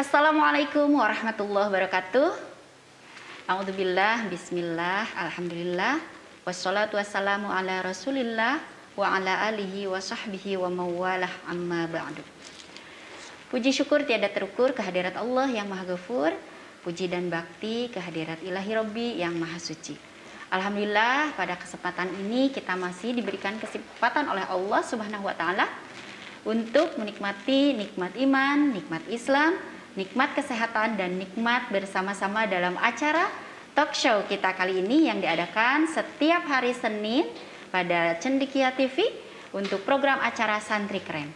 Assalamualaikum warahmatullahi wabarakatuh. A'udzubillah, bismillah, alhamdulillah, wassalatu wassalamu ala rasulillah wa ala alihi wa sahbihi wa mawalah amma ba'du. Puji syukur tiada terukur kehadirat Allah yang maha ghafur, puji dan bakti kehadirat ilahi Rabbi yang maha suci. Alhamdulillah pada kesempatan ini kita masih diberikan kesempatan oleh Allah Subhanahu wa taala untuk menikmati nikmat iman, nikmat Islam, nikmat kesehatan, dan nikmat bersama-sama dalam acara talk show kita kali ini yang diadakan setiap hari Senin pada Cendekia TV untuk program acara Santri Keren.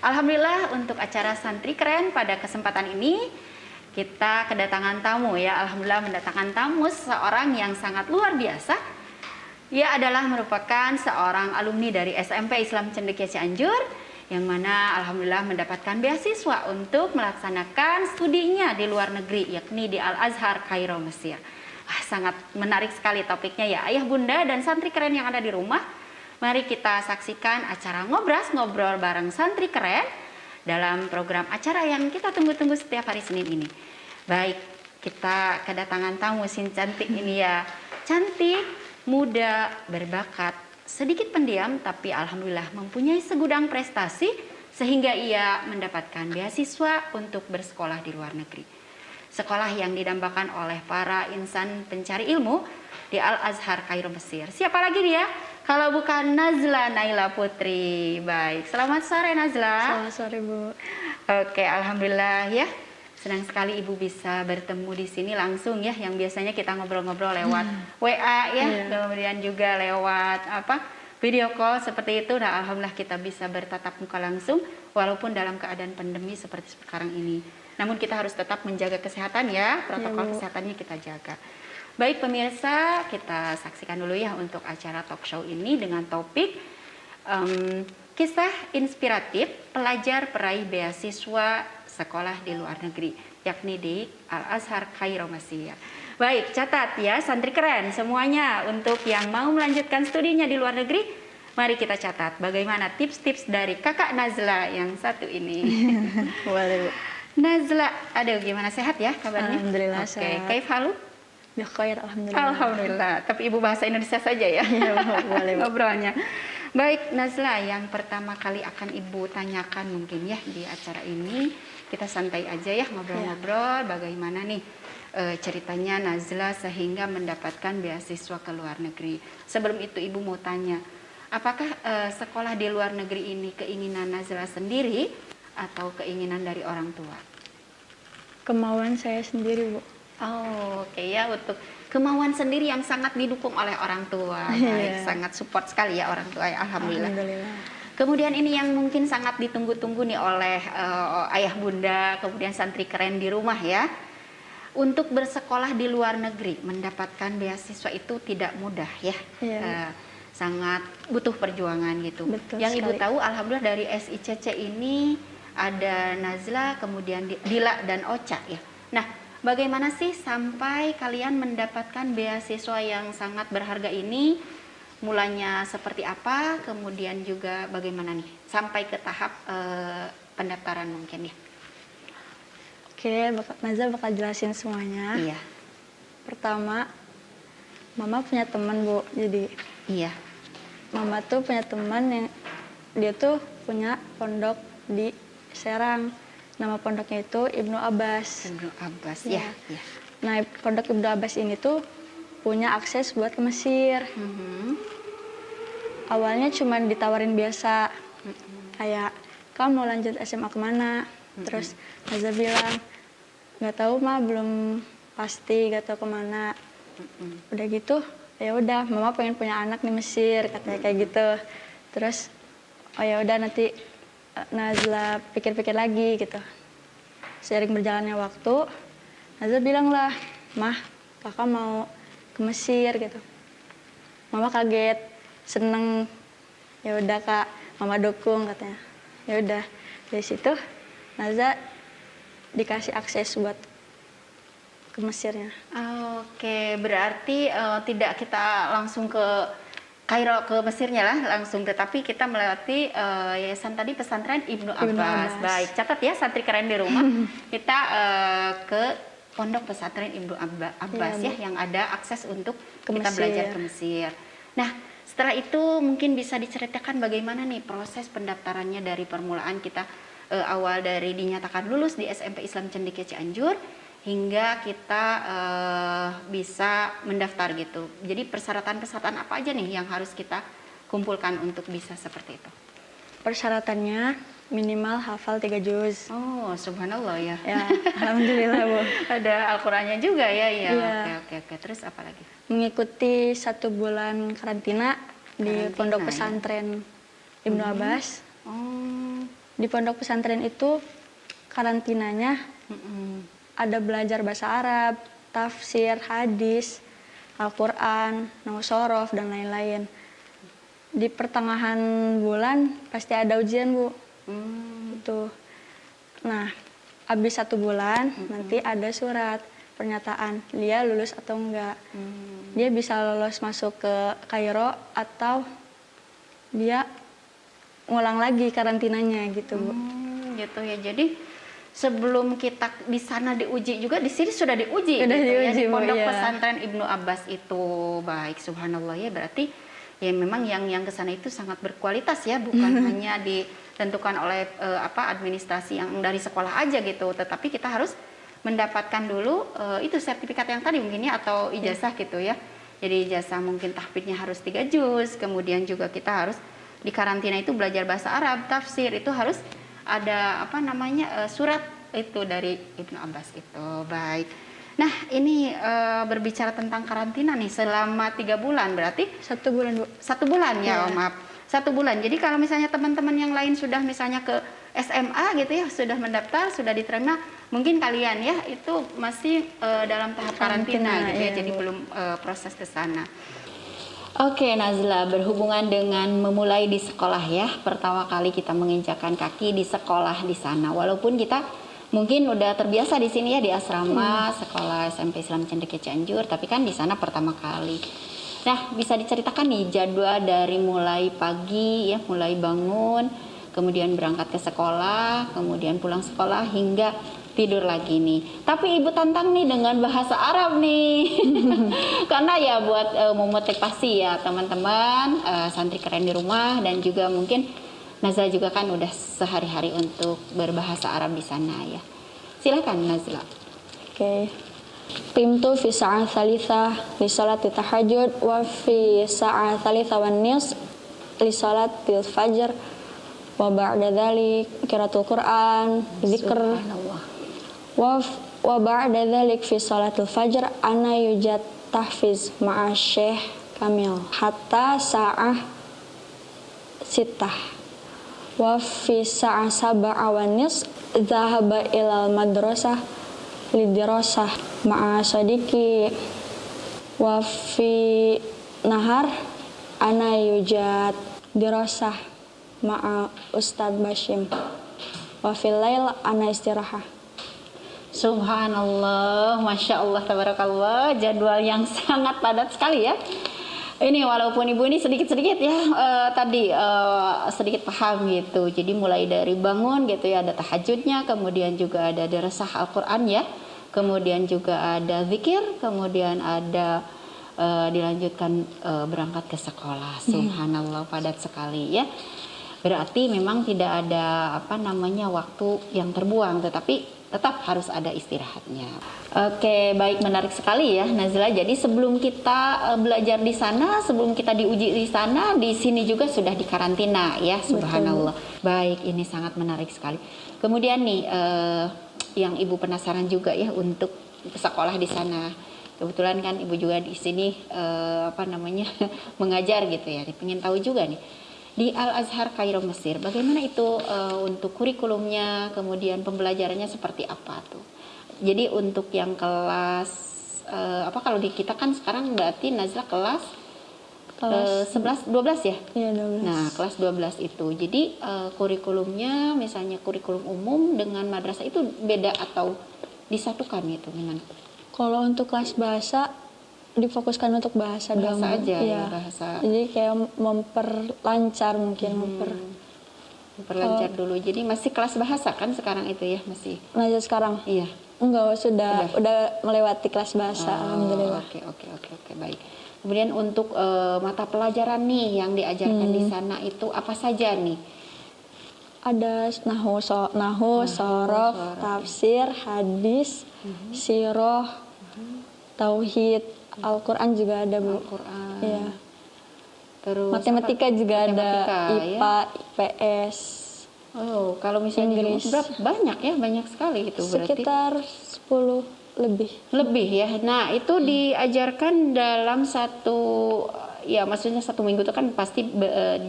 Alhamdulillah untuk acara Santri Keren pada kesempatan ini kita kedatangan tamu ya. Alhamdulillah mendatangkan tamu seorang yang sangat luar biasa. Ia adalah merupakan seorang alumni dari SMP Islam Cendekia Cianjur yang mana alhamdulillah mendapatkan beasiswa untuk melaksanakan studinya di luar negeri yakni di Al-Azhar Kairo Mesir. Sangat menarik sekali topiknya ya. Ayah bunda dan santri keren yang ada di rumah, mari kita saksikan acara ngobrol bareng santri keren dalam program acara yang kita tunggu-tunggu setiap hari Senin ini. Baik, kita kedatangan tamu sin cantik ini ya. Cantik, muda, berbakat, sedikit pendiam tapi alhamdulillah mempunyai segudang prestasi sehingga ia mendapatkan beasiswa untuk bersekolah di luar negeri. Sekolah yang didambakan oleh para insan pencari ilmu di Al-Azhar Kairo Mesir. Siapa lagi dia? Kalau bukan Nazla Naila Putri. Baik, selamat sore Nazla. Selamat sore Bu. Oke, alhamdulillah ya. Senang sekali Ibu bisa bertemu di sini langsung ya. Yang biasanya kita ngobrol-ngobrol lewat WA ya, kemudian juga lewat video call seperti itu. Nah, alhamdulillah kita bisa bertatap muka langsung walaupun dalam keadaan pandemi seperti sekarang ini. Namun kita harus tetap menjaga kesehatan ya, protokol kesehatannya kita jaga. Baik pemirsa, kita saksikan dulu ya untuk acara talk show ini dengan topik kisah inspiratif pelajar peraih beasiswa sekolah di luar negeri, yakni di Al-Azhar Kairo Mesir. Baik, catat ya santri keren semuanya untuk yang mau melanjutkan studinya di luar negeri, mari kita catat bagaimana tips-tips dari kakak Nazla yang satu ini. Boleh Bu. Nazla, aduh gimana sehat ya kabarnya? Alhamdulillah Oke, sehat. kaif halu? Ya khair, alhamdulillah. Alhamdulillah, tapi Ibu bahasa Indonesia saja ya, boleh Bu. ngobrolnya. Baik Nazla, yang pertama kali akan Ibu tanyakan mungkin ya di acara ini, kita santai aja ya ngobrol-ngobrol bagaimana nih ceritanya Nazla sehingga mendapatkan beasiswa ke luar negeri. Sebelum itu Ibu mau tanya, apakah sekolah di luar negeri ini keinginan Nazla sendiri atau keinginan dari orang tua? Kemauan saya sendiri Bu. Oh, oke ya, untuk kemauan sendiri yang sangat didukung oleh orang tua. Baik, sangat support sekali ya orang tua ya, alhamdulillah. Kemudian ini yang mungkin sangat ditunggu-tunggu nih oleh ayah bunda, kemudian santri keren di rumah ya. Untuk bersekolah di luar negeri, mendapatkan beasiswa itu tidak mudah ya. Sangat butuh perjuangan gitu. Betul yang sekali. Ibu tahu alhamdulillah dari SICC ini ada Nazla, kemudian Dila dan Ocha ya. Nah, bagaimana sih sampai kalian mendapatkan beasiswa yang sangat berharga ini? Mulanya seperti apa? Kemudian juga bagaimana nih sampai ke tahap pendaftaran mungkin ya? Oke, Nazla bakal jelasin semuanya. Iya. Pertama, Mama punya teman Bu. Jadi Iya. Mama tuh punya teman yang dia tuh punya pondok di Serang. Nama pondoknya itu Ibnu Abbas. Ibnu Abbas Ya. ya. Nah, pondok Ibnu Abbas ini tuh punya akses buat ke Mesir. Awalnya cuma ditawarin biasa, kayak kamu mau lanjut SMA kemana? Terus Nazla bilang nggak tahu mah, belum pasti, nggak tahu kemana. Udah gitu, ya udah, Mama pengen punya anak di Mesir, katanya kayak gitu. Terus oh ya udah nanti Nazla pikir-pikir lagi gitu. Seiring berjalannya waktu, Nazla bilang lah, Mah, kakak mau ke Mesir gitu. Mama kaget, seneng. Ya udah Kak, Mama dukung katanya. Ya udah, dari situ Nazla dikasih akses buat ke Mesirnya. Oke, berarti tidak kita langsung ke Kairo, ke Mesirnya lah langsung, tetapi kita melewati yayasan tadi pesantren Ibnu Abbas. Baik, catat ya santri keren di rumah. Kita ke pondok pesantren Ibnu Abbas ya, yang ada akses untuk kita belajar ke Mesir. Nah, setelah itu mungkin bisa diceritakan bagaimana nih proses pendaftarannya dari permulaan kita awal dari dinyatakan lulus di SMP Islam Cendekia Cianjur hingga kita bisa mendaftar gitu. Jadi persyaratan-persyaratan apa aja nih yang harus kita kumpulkan untuk bisa seperti itu? Persyaratannya minimal hafal 3 juz. Oh, subhanallah ya. Ya, alhamdulillah, Bu. Ada Al-Qur'annya juga ya, ya. Iya. Oke. Terus apa lagi? Mengikuti 1 bulan karantina di pondok pesantren Ibnu Abbas. Di pondok pesantren itu karantinanya ada belajar bahasa Arab, tafsir, hadis, Al-Quran, Nahwu Shorof, dan lain-lain. Di pertengahan bulan pasti ada ujian, Bu. Gitu. Nah, habis 1 bulan nanti ada surat pernyataan dia lulus atau enggak. Dia bisa lolos masuk ke Kairo atau dia ngulang lagi karantinanya gitu, Bu. Gitu ya. Jadi sebelum kita di sana diuji juga, di sini sudah diuji Sudah gitu diuji, ya, di Bu, pondok iya. pesantren Ibnu Abbas itu. Baik, subhanallah ya, berarti ya memang yang ke sana itu sangat berkualitas ya, bukan hanya ditentukan oleh administrasi yang dari sekolah aja gitu, tetapi kita harus mendapatkan dulu itu sertifikat yang tadi mungkin ya, atau ijazah gitu ya. Jadi ijazah mungkin tahfidnya harus 3 juz, kemudian juga kita harus di karantina itu belajar bahasa Arab, tafsir, itu harus ada surat itu dari Ibnu Abbas itu. Baik. Nah, ini berbicara tentang karantina nih selama 3 bulan, berarti 1 bulan, Bu. 1 bulan ya, Iya. maaf. 1 bulan. Jadi kalau misalnya teman-teman yang lain sudah misalnya ke SMA gitu ya, sudah mendaftar, sudah diterima, mungkin kalian ya itu masih dalam tahap karantina gitu ya, iya, jadi Bu. belum proses ke sana. Oke, Nazla, berhubungan dengan memulai di sekolah ya, pertama kali kita menginjakkan kaki di sekolah di sana. Walaupun kita mungkin udah terbiasa di sini ya, di asrama sekolah SMP Islam Cendekia Cianjur, tapi kan di sana pertama kali. Nah, bisa diceritakan nih jadwal dari mulai pagi ya, mulai bangun, kemudian berangkat ke sekolah, kemudian pulang sekolah hingga tidur lagi nih. Tapi Ibu tantang nih dengan bahasa Arab nih. Karena ya buat memotivasi ya teman-teman santri keren di rumah, dan juga mungkin Nazla juga kan udah sehari-hari untuk berbahasa Arab di sana ya. Silakan Nazla. Oke. Qimtu fi sa'ah tsalitsah li sholati tahajjud wa fi sa'ah tsalitsah wan nis li sholatil fajr wa ba'da dzalik qiraatul Qur'an, dzikr. Subhanallah. Wa ba'da dzalik fi sholatil fajr ana yujad tahfiz ma'a Syekh Kamil hatta sa'ah sittah. Wa fi sa'ah sab'a wan nis dhahaba ilal madrasah lidirasah ma'a sadiqi. Wa fi nahar ana yujad dirasah ma'a Ustadz Bashim. Wa fil lail ana istirahah. Subhanallah, Masya Allah, tabarakallah, jadwal yang sangat padat sekali ya. Ini walaupun Ibu ini sedikit-sedikit ya tadi sedikit paham gitu. Jadi mulai dari bangun gitu ya, ada tahajudnya, kemudian juga ada dirasah Al-Quran ya, kemudian juga ada zikir, kemudian ada dilanjutkan berangkat ke sekolah. Subhanallah, padat sekali ya. Berarti memang tidak ada waktu yang terbuang, tetapi tetap harus ada istirahatnya. Oke, baik, menarik sekali ya Nazla. Jadi sebelum kita belajar di sana, sebelum kita diuji di sana, di sini juga sudah dikarantina ya, subhanallah. Betul. Baik, ini sangat menarik sekali. Kemudian nih yang Ibu penasaran juga ya untuk sekolah di sana. Kebetulan kan Ibu juga di sini mengajar gitu ya. Pengen tahu juga nih. Di Al-Azhar Kairo Mesir, bagaimana itu untuk kurikulumnya, kemudian pembelajarannya seperti apa tuh? Jadi untuk yang kelas kalau di kita kan sekarang berarti Nazla kelas 11 12 ya? Iya, 12. Nah, kelas 12 itu. Jadi kurikulumnya misalnya kurikulum umum dengan madrasah itu beda atau disatukan gitu gimana? Kalau untuk kelas bahasa difokuskan untuk bahasa dong. Bahasa aja Iya. ya, bahasa. Jadi kayak memperlancar mungkin Memperlancar dulu. Jadi masih kelas bahasa kan sekarang itu ya, masih. Najat sekarang. Iya. Enggak, udah melewati kelas bahasa, alhamdulillah. Oke, baik. Kemudian untuk mata pelajaran nih yang diajarkan di sana itu apa saja nih? Ada nahu, sorof, tafsir, hadis, siroh, tauhid, Al-Quran juga ada, Bu. Al-Quran. Iya. Terus Matematika juga ada, IPA, ya? IPS. Oh, kalau misalnya Inggris. banyak ya, banyak sekali itu berarti. Sekitar 10 lebih. Lebih ya. Nah, itu diajarkan dalam satu, ya maksudnya satu minggu itu kan pasti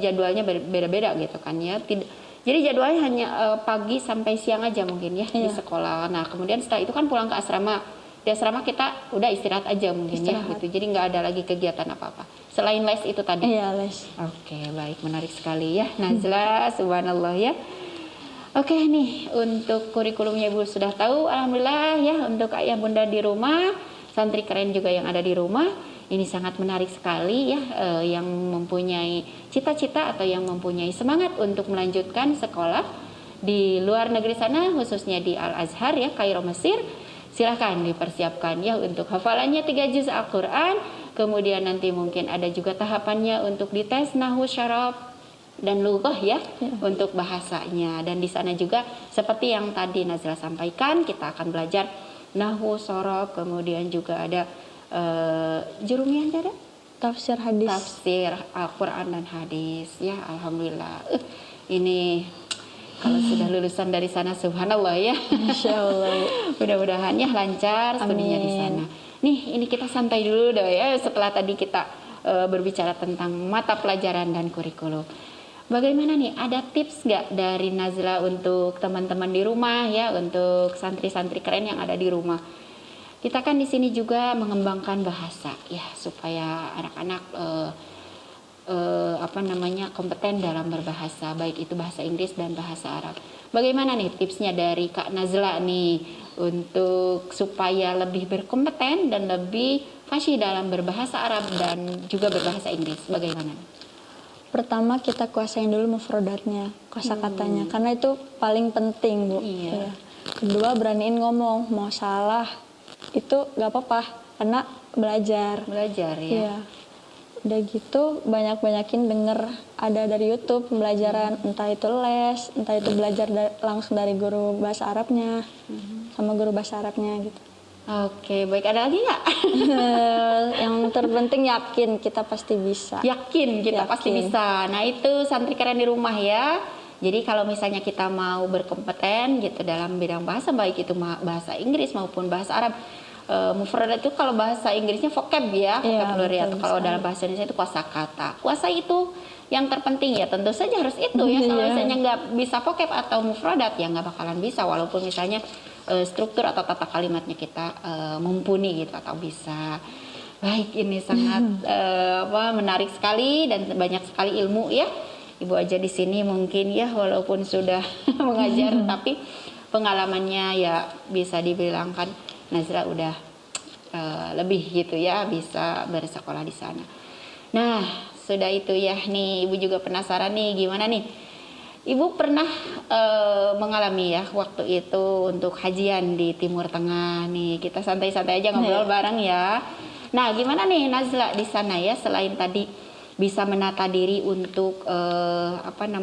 jadwalnya beda-beda gitu kan ya. Jadi jadwalnya hanya pagi sampai siang aja mungkin ya di sekolah. Nah, kemudian setelah itu kan pulang ke asrama. Di asrama kita udah istirahat aja mungkin ya gitu. Jadi nggak ada lagi kegiatan apa-apa. Selain les itu tadi. Iya, les. Oke, baik, menarik sekali ya Nazla, subhanallah ya. Oke nih, untuk kurikulumnya Ibu sudah tahu, alhamdulillah ya. Untuk ayah bunda di rumah, santri keren juga yang ada di rumah, ini sangat menarik sekali ya, yang mempunyai cita-cita atau yang mempunyai semangat untuk melanjutkan sekolah di luar negeri sana, khususnya di Al-Azhar ya, Kairo Mesir. Silahkan dipersiapkan ya untuk hafalannya 3 juz Al-Quran, kemudian nanti mungkin ada juga tahapannya untuk dites nahwu, syaraf, dan lughah ya, untuk bahasanya. Dan di sana juga seperti yang tadi Nazla sampaikan, kita akan belajar nahwu, sorof, kemudian juga ada jurumian ada Tafsir hadis. tafsir Al-Quran dan hadis ya, alhamdulillah. Ini kalau sudah lulusan dari sana, subhanallah ya. Insya Allah. Mudah-mudahan ya lancar studinya di sana. Nih, ini kita santai dulu deh ya, setelah tadi kita berbicara tentang mata pelajaran dan kurikulum. Bagaimana nih, ada tips nggak dari Nazla untuk teman-teman di rumah ya, untuk santri-santri keren yang ada di rumah? Kita kan di sini juga mengembangkan bahasa ya, supaya anak-anak kompeten dalam berbahasa, baik itu bahasa Inggris dan bahasa Arab. Bagaimana nih tipsnya dari Kak Nazla nih untuk supaya lebih berkompeten dan lebih fasih dalam berbahasa Arab dan juga berbahasa Inggris? Bagaimana? Pertama kita kuasain dulu mufradatnya, kosakatanya, karena itu paling penting, Bu. Iya. Ya. Kedua, beraniin ngomong, mau salah itu gak apa-apa, karena belajar ya. Iya. Udah gitu banyak-banyakin denger ada dari YouTube pembelajaran, entah itu les, entah itu belajar langsung dari guru bahasa Arabnya sama guru bahasa Arabnya gitu. Oke, baik, ada lagi nggak? Yang terpenting yakin kita pasti bisa. Yakin kita pasti bisa. Nah, itu santri keren di rumah ya. Jadi kalau misalnya kita mau berkompeten gitu dalam bidang bahasa, baik itu bahasa Inggris maupun bahasa Arab, mufradat itu kalau bahasa Inggrisnya vocab ya, vocabulary, atau kalau dalam bahasa Indonesia itu kosakata. Kuasai itu yang terpenting ya, tentu saja harus itu ya. Kalau misalnya nggak bisa vocab atau mufradat ya nggak bakalan bisa, walaupun misalnya struktur atau tata kalimatnya kita mumpuni gitu atau bisa. Baik, ini sangat menarik sekali dan banyak sekali ilmu ya. Ibu aja di sini mungkin ya walaupun sudah mengajar tapi pengalamannya ya bisa dibilangkan Nazla udah lebih gitu ya, bisa bersekolah di sana. Nah, sudah itu ya nih, Ibu juga penasaran nih gimana nih? Ibu pernah mengalami ya waktu itu untuk hajian di Timur Tengah nih. Kita santai-santai aja ngobrol bareng ya. Nah, gimana nih Nazla di sana ya, selain tadi bisa menata diri untuk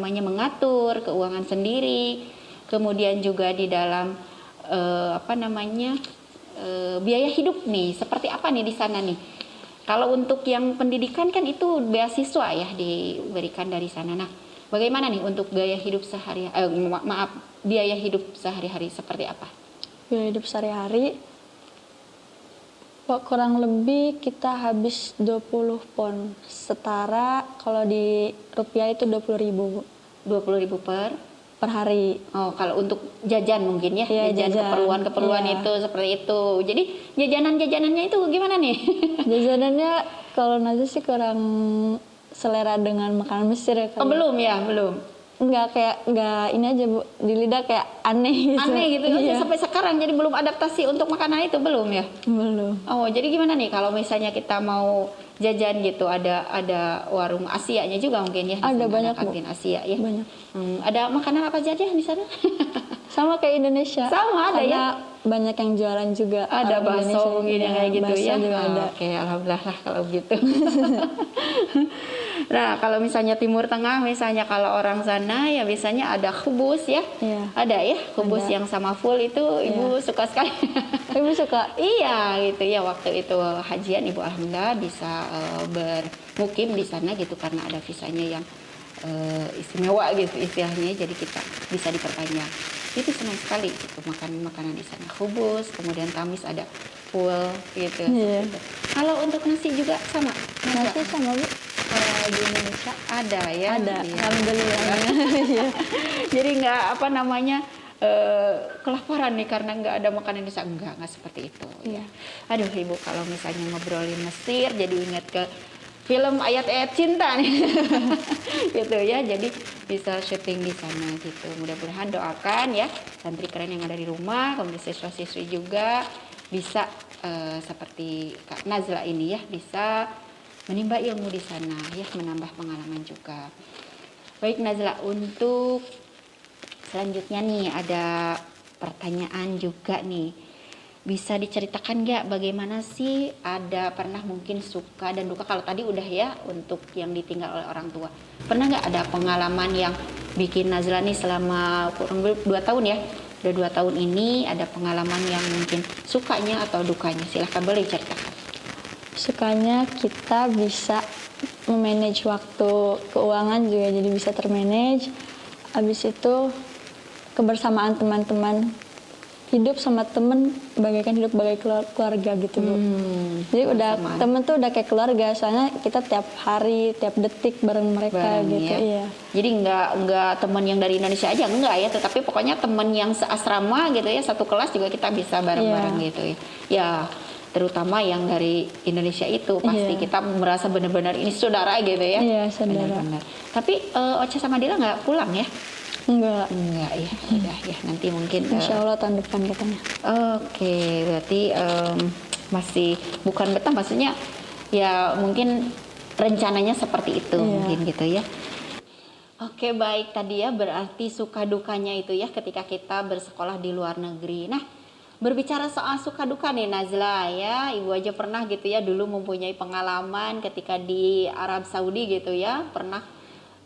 mengatur keuangan sendiri, kemudian juga di dalam biaya hidup nih, seperti apa nih di sana nih? Kalau untuk yang pendidikan kan itu beasiswa ya diberikan dari sana. Nah, bagaimana nih untuk biaya hidup sehari-hari seperti apa? Biaya hidup sehari-hari kurang lebih kita habis 20 pon. Setara kalau di rupiah itu 20.000, Bu. 20.000 per hari. Oh, kalau untuk jajan mungkin ya, jajan keperluan itu seperti itu. Jadi jajanannya itu gimana nih? Jajanannya kalau Nazla sih kurang selera dengan makanan Mesir ya. Belum ya, belum. nggak ini aja Bu, di lidah kayak aneh gitu. Aneh gitu Iya. sampai sekarang, jadi belum adaptasi untuk makanan itu, belum ya? Belum. Oh, jadi gimana nih kalau misalnya kita mau jajan gitu, ada warung Asianya juga mungkin ya? Di Ada sana banyak, ada Bu. kantin Asia ya? Banyak. Ada makanan apa aja di sana? Sama kayak Indonesia. Sama ada karena ya? banyak yang jualan juga. Ada orang bakso Indonesia. mungkin yang Iya, kayak gitu bakso ya? juga ada. Oke, alhamdulillah lah kalau gitu. Nah, kalau misalnya Timur Tengah, misalnya kalau orang sana ya biasanya ada khubus ya? Iya. Ada ya, khubus Ada. yang sama full itu Ibu suka sekali. Ibu suka. Iya gitu ya, waktu itu hajian Ibu alhamdulillah bisa bermukim di sana gitu karena ada visanya yang istimewa gitu istilahnya, jadi kita bisa diperpanjang. Itu senang sekali gitu makan makanan di sana, khubus, kemudian tamis ada full gitu. Iya. Seperti itu. Kalau untuk nasi juga sama? Nasi sama Bu. Di Indonesia ada ya? Ada. Iya. Alhamdulillah. Iya. Jadi nggak apa namanya kelaparan nih karena nggak ada makanan Indonesia, nggak seperti itu ya. Aduh Ibu, kalau misalnya ngobrolin Mesir jadi ingat ke film ayat-ayat cinta nih. Gitu ya, jadi bisa syuting di sana gitu. Mudah-mudahan doakan ya santri keren yang ada di rumah, kemudian siswa-siswi juga bisa seperti Kak Nazla ini ya, bisa menimba ilmu di sana ya, menambah pengalaman juga. Baik Nazla, untuk selanjutnya nih ada pertanyaan juga nih. Bisa diceritakan nggak bagaimana sih ada pernah mungkin suka dan duka, kalau tadi udah ya untuk yang ditinggal oleh orang tua. Pernah nggak ada pengalaman yang bikin Nazla nih selama kurang lebih 2 tahun ya? Udah 2 tahun ini ada pengalaman yang mungkin sukanya atau dukanya? Silahkan boleh ceritakan. Sukanya kita bisa memanage waktu, keuangan juga jadi bisa termanage. Habis itu kebersamaan teman-teman, hidup sama temen bagaikan hidup bagai keluarga gitu Bu. Jadi udah kebersamaan. temen tuh udah kayak keluarga, soalnya kita tiap hari, tiap detik bareng mereka Bareng, gitu. ya. Iya. Jadi nggak teman yang dari Indonesia aja enggak ya, tetapi pokoknya teman yang seasrama gitu ya, satu kelas juga kita bisa bareng-bareng gitu ya. Ya, terutama yang dari Indonesia itu pasti Iya. kita merasa benar-benar ini saudara gitu ya. Iya, saudara. Benar-benar. Tapi Ocha sama Dila nggak pulang ya? Enggak. Enggak ya, udah ya nanti mungkin. Insya Allah tahun depan katanya. Oke, berarti masih bukan betah, maksudnya ya mungkin rencananya seperti itu mungkin gitu ya. Oke, baik, tadi ya berarti suka dukanya itu ya ketika kita bersekolah di luar negeri. Nah, berbicara soal suka duka nih Nazla ya, Ibu aja pernah gitu ya dulu mempunyai pengalaman ketika di Arab Saudi gitu ya, pernah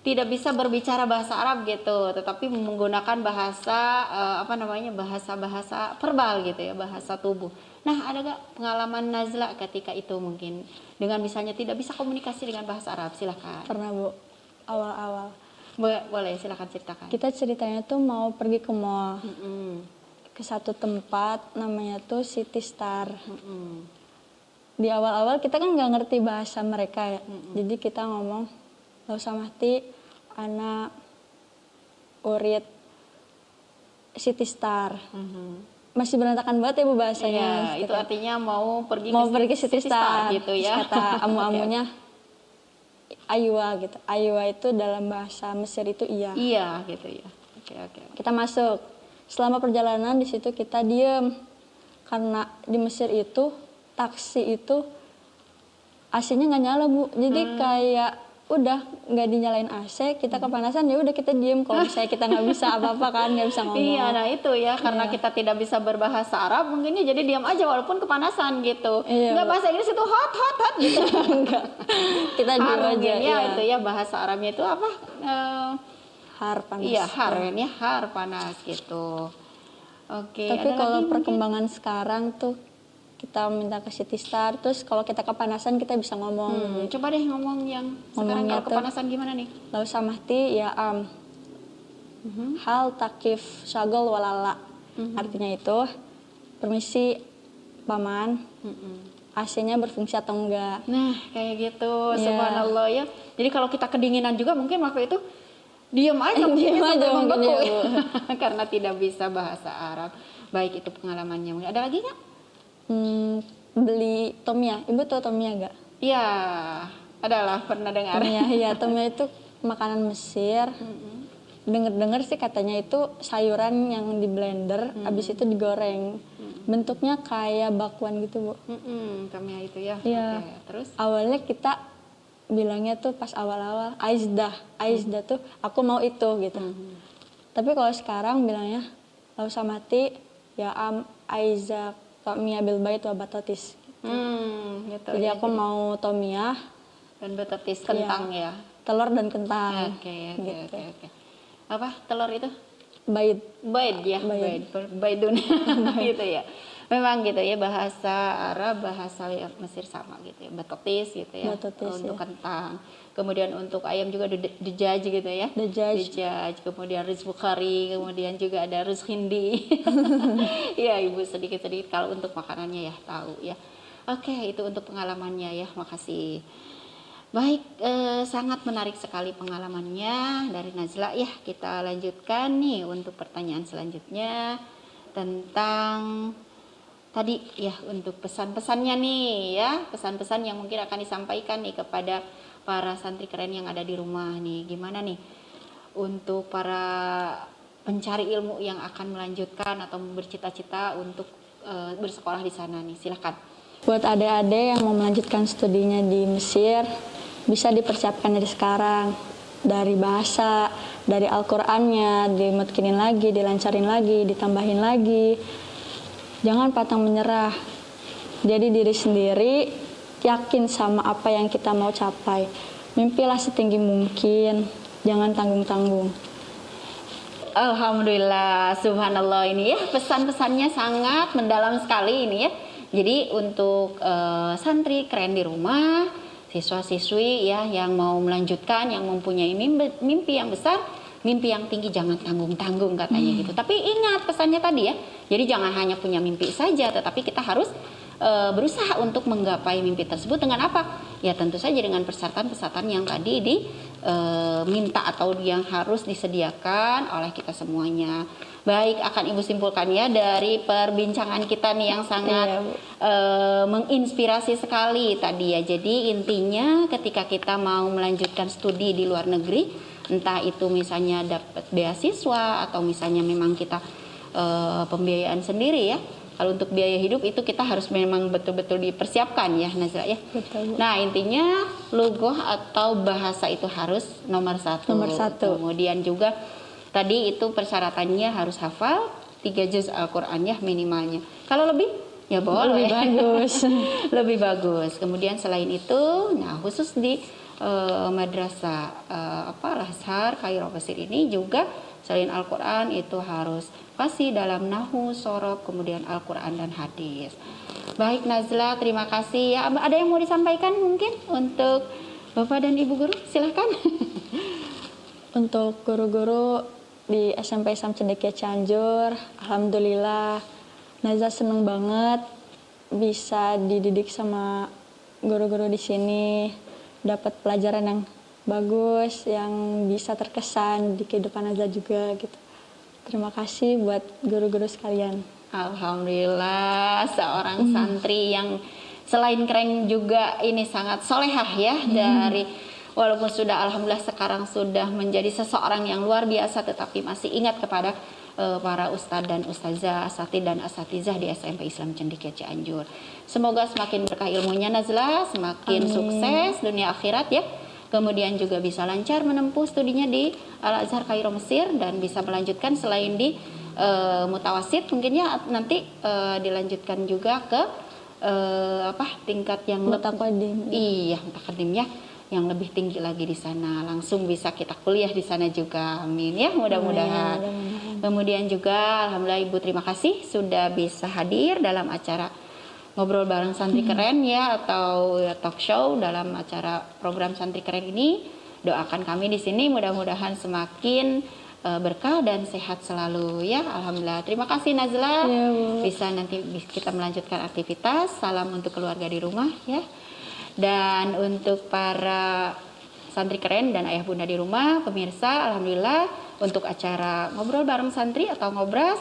tidak bisa berbicara bahasa Arab gitu, tetapi menggunakan bahasa bahasa verbal gitu ya, bahasa tubuh. Nah, ada gak pengalaman Nazla ketika itu mungkin dengan misalnya tidak bisa komunikasi dengan bahasa Arab? Silahkan. Pernah Bu, awal-awal. Boleh, silahkan ceritakan. Kita ceritanya tuh mau pergi ke mall, ke satu tempat namanya tuh City Star. Di awal-awal kita kan nggak ngerti bahasa mereka ya, jadi kita ngomong, "Gak usah mati, anak urit City Star." Masih berantakan banget ya Bu bahasanya. Iya, itu artinya mau pergi ke City Star gitu ya. Terus kata amu-amunya Aywa gitu. Aywa itu dalam bahasa Mesir itu iya. Iya gitu ya. Oke. Kita masuk. Selama perjalanan di situ kita diem. Karena di Mesir itu taksi itu AC-nya nggak nyala Bu. Jadi kayak udah nggak dinyalain AC, kita kepanasan ya udah kita diem. Kalau misalnya kita nggak bisa apa-apa kan, nggak bisa ngomong. Iya, nah itu ya karena kita tidak bisa berbahasa Arab mungkin ya jadi diam aja walaupun kepanasan gitu. Iya, Nggak bahasa Inggris itu hot gitu. Enggak. Kita diem Har aja. mungkin ya Iya. itu ya bahasa Arabnya itu apa? Har panas. Iya, har kan ya, har panas gitu. Oke, Tapi ada kalau lagi mungkin? perkembangan sekarang tuh kita minta ke City Star, terus kalau kita kepanasan kita bisa ngomong. Coba deh ngomong yang sekarang Ngomongnya kalau kepanasan gimana nih? Lau samahti ya hal takif syagol walala. Artinya itu permisi paman, AC-nya berfungsi atau enggak. Nah, kayak gitu. Iya. Subhanallah ya. Jadi kalau kita kedinginan juga mungkin waktu itu diam aja Diam aja sampai mungkin membeku ya, ya. Karena tidak bisa bahasa Arab. Baik, itu pengalamannya. Ada lagi nggak? Beli tomia. Ibu tahu tomia enggak? Iya, adalah pernah dengar. Tomia, iya, tomia itu makanan Mesir. denger-dengar sih katanya itu sayuran yang di blender, habis itu digoreng. Bentuknya kayak bakwan gitu, Bu. Tamia itu ya. Iya. Oke, terus? Awalnya kita bilangnya tuh pas awal-awal Aizdah tuh aku mau itu gitu. Tapi kalau sekarang bilangnya gak usah mati, ya Aizah Tomia bil bait wa batatis. Gitu Jadi ya. aku mau Tomia, Dan betatis kentang ya. telur dan kentang. Oke. Gitu. Apa telur itu? Bait. Baid ya, baidun gitu ya. Memang gitu ya, bahasa Arab, bahasa Mesir sama gitu ya. Batatis gitu ya. Batatis, untuk ya. kentang. Kemudian untuk ayam juga dejaj gitu ya. Dejaj. Kemudian rizq bukhari, kemudian juga ada rizq hindi. Ya, Ibu sedikit-sedikit kalau untuk makanannya ya tahu ya. Oke, itu untuk pengalamannya ya. Makasih. Baik, sangat menarik sekali pengalamannya dari Nazla ya. Kita lanjutkan nih untuk pertanyaan selanjutnya tentang tadi ya, untuk pesan-pesannya nih ya, pesan-pesan yang mungkin akan disampaikan nih kepada para santri keren yang ada di rumah nih. Gimana nih untuk para pencari ilmu yang akan melanjutkan atau bercita-cita untuk bersekolah di sana nih, silahkan. Buat adik-adik yang mau melanjutkan studinya di Mesir, bisa dipersiapkan dari sekarang. Dari bahasa, dari Al-Qur'annya, dimutkinin lagi, dilancarin lagi, ditambahin lagi. Jangan pantang menyerah. Jadi diri sendiri, yakin sama apa yang kita mau capai. Mimpilah setinggi mungkin, jangan tanggung-tanggung. Alhamdulillah, subhanallah, ini ya pesan-pesannya sangat mendalam sekali ini ya. Jadi untuk santri keren di rumah, siswa-siswi ya yang mau melanjutkan, yang mempunyai mimpi yang besar, mimpi yang tinggi, jangan tanggung-tanggung katanya gitu. Tapi ingat pesannya tadi ya, jadi jangan hanya punya mimpi saja, tetapi kita harus berusaha untuk menggapai mimpi tersebut dengan apa? Ya tentu saja dengan persyaratan-persyaratan yang tadi diminta atau yang harus disediakan oleh kita semuanya. Baik, akan Ibu simpulkan ya dari perbincangan kita nih yang sangat menginspirasi sekali tadi ya. Jadi intinya ketika kita mau melanjutkan studi di luar negeri, entah itu misalnya dapat beasiswa atau misalnya memang kita pembiayaan sendiri ya. Kalau untuk biaya hidup itu kita harus memang betul-betul dipersiapkan ya, Nazla ya. Betul, Bu. Nah intinya lughah atau bahasa itu harus nomor satu. Kemudian juga tadi itu persyaratannya harus hafal 3 juz Al-Quran ya minimalnya. Kalau lebih ya boleh. Lebih bagus. Lebih bagus. Kemudian selain itu, nah khusus di madrasah Al-Azhar Kairo Mesir ini juga selain Al-Quran itu harus fasih dalam nahu, sorof, kemudian Al-Quran dan hadis. Baik Nazla, terima kasih ya. Ada yang mau disampaikan mungkin untuk Bapak dan Ibu guru? Silahkan. Untuk guru-guru di SMP Islam Cendekia Cianjur, alhamdulillah Nazla seneng banget bisa dididik sama guru-guru di sini, dapat pelajaran yang bagus, yang bisa terkesan di kehidupan Nazla juga gitu. Terima kasih buat guru-guru sekalian. Alhamdulillah, seorang santri yang selain keren juga ini sangat solehah ya, dari walaupun sudah alhamdulillah sekarang sudah menjadi seseorang yang luar biasa, tetapi masih ingat kepada para ustadz dan ustazah, asatidz dan asatizah di SMP Islam Cendekia Cianjur. Semoga semakin berkah ilmunya Nazla, semakin sukses dunia akhirat ya. Kemudian juga bisa lancar menempuh studinya di Al-Azhar Kairo Mesir dan bisa melanjutkan selain di mutawasid mungkin ya nanti dilanjutkan juga ke tingkat yang Mutaqaddim. Iya, mutaqaddim ya, yang lebih tinggi lagi di sana. Langsung bisa kita kuliah di sana juga. Amin ya, mudah-mudahan. Kemudian juga alhamdulillah Ibu terima kasih sudah bisa hadir dalam acara ngobrol bareng santri keren ya, atau talk show dalam acara program santri keren ini. Doakan kami di sini mudah-mudahan semakin berkah dan sehat selalu ya. Alhamdulillah. Terima kasih Nazla. Ya, Bu. Bisa nanti kita melanjutkan aktivitas. Salam untuk keluarga di rumah ya. Dan untuk para santri keren dan ayah bunda di rumah, pemirsa, alhamdulillah untuk acara ngobrol bareng santri atau ngobras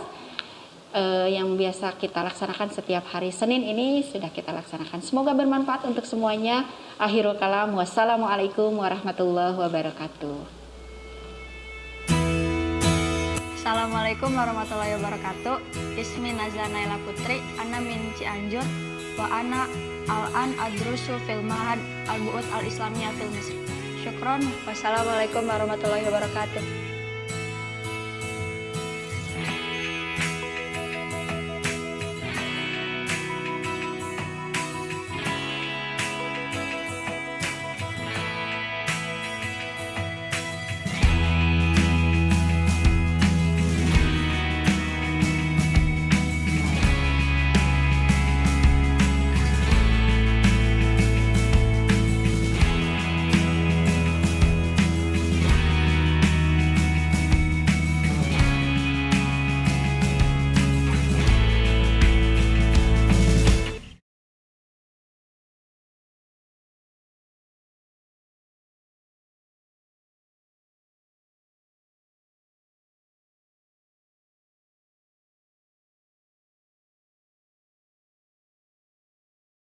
yang biasa kita laksanakan setiap hari Senin ini sudah kita laksanakan. Semoga bermanfaat untuk semuanya. Akhirul kalam. Wassalamualaikum warahmatullahi wabarakatuh. Assalamualaikum warahmatullahi wabarakatuh. Ismi Nazla Naila Putri, ana min Cianjur, wa ana al-an adrusu fil Ma'had al-Bu'ud al-Islamiyah fil Misr. Syukron. Wassalamualaikum warahmatullahi wabarakatuh.